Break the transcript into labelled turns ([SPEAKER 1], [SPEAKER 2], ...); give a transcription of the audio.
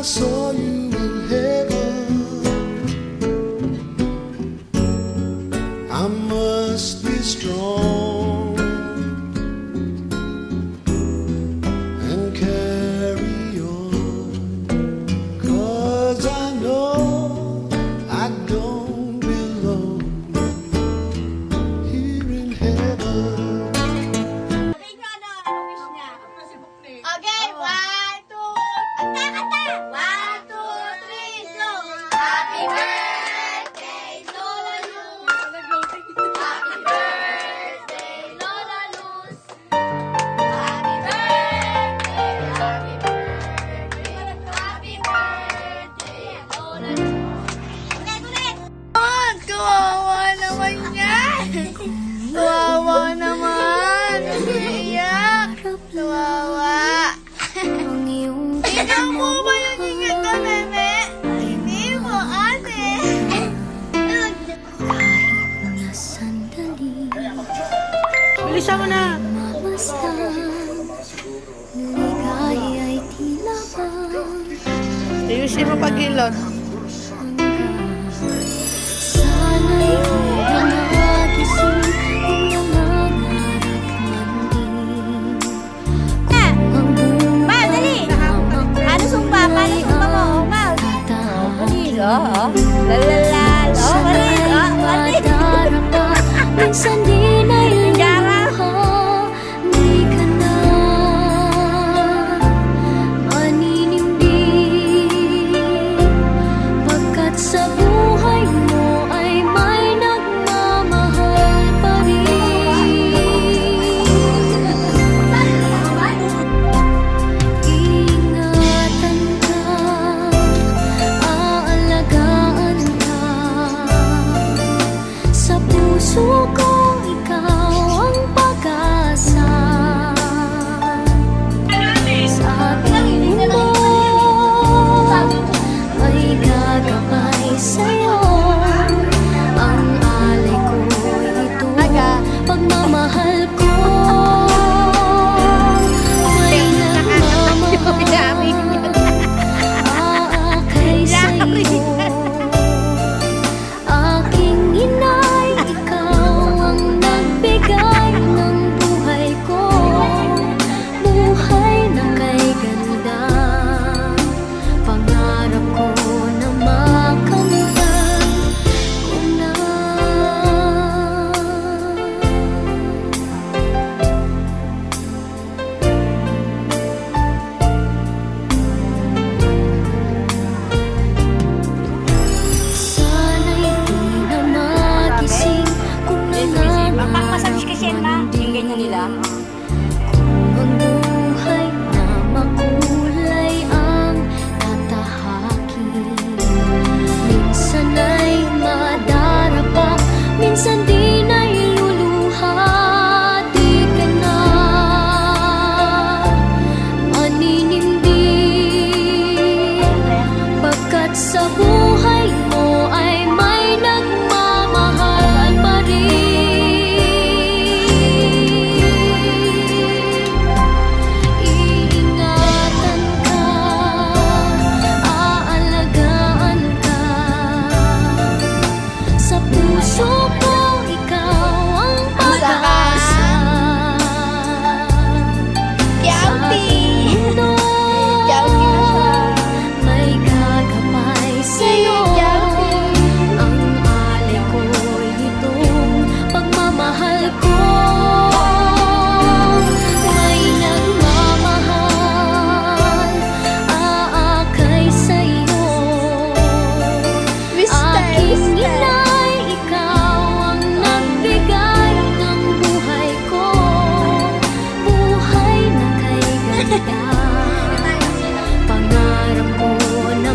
[SPEAKER 1] saw you in heaven. I must be strong and carry on, 'cause I know I don't belong here in heaven.
[SPEAKER 2] Okay, 1, 2, kanta, kanta! 1, 2, 3, go! Happy birthday, Lola Luz! Happy birthday, Lola Luz! Happy birthday, happy birthday, happy birthday, Lola Luz! Ulit!
[SPEAKER 3] Kawawa naman yan! Kawawa naman! Umiiyak! Kawawa! Ikaw mo ba yung ingat ko, meme? Hindi mo, ate! Bilisan mo na! Ayusin mo pag-ilot.
[SPEAKER 4] Minsan di na iluluha, di ka na maninimbi, pagkat sa buhay mo ay may nagmamahal pa rin. Iingatan ka, aalagaan ka, sa puso ko ikaw ang pag-asa. Sa ating mundo ay gagabay sa'yo. Ang alay ko'y ito, pagmamahal ko. May nagmamahal, aakay sa'yo. Aking inay, ikaw ang nagbigay ng buhay ko. Buhay na kay ganda, pangarap ko na makamtan ko na. Sana'y di na magising kung nangangarap
[SPEAKER 2] nila.
[SPEAKER 4] ang buhay na makulay ang tatahakin. Minsan ay madarapa, minsan di na iluluha, di ka na maninimbi, pagkat sa buhay mo ay may nagmamahal pa rin. Iingatan ka, aalagaan ka, sa puso ko ikaw ang pag-asa. Sa ating mundo may gagabay sa'yo. Ang alay ko'y itong pagmamahal ko. May nagmamahal, aakay sa'yo. Aking inay, ikaw ang nagbigay ng buhay ko. Buhay na kay ganda, pangarap ko na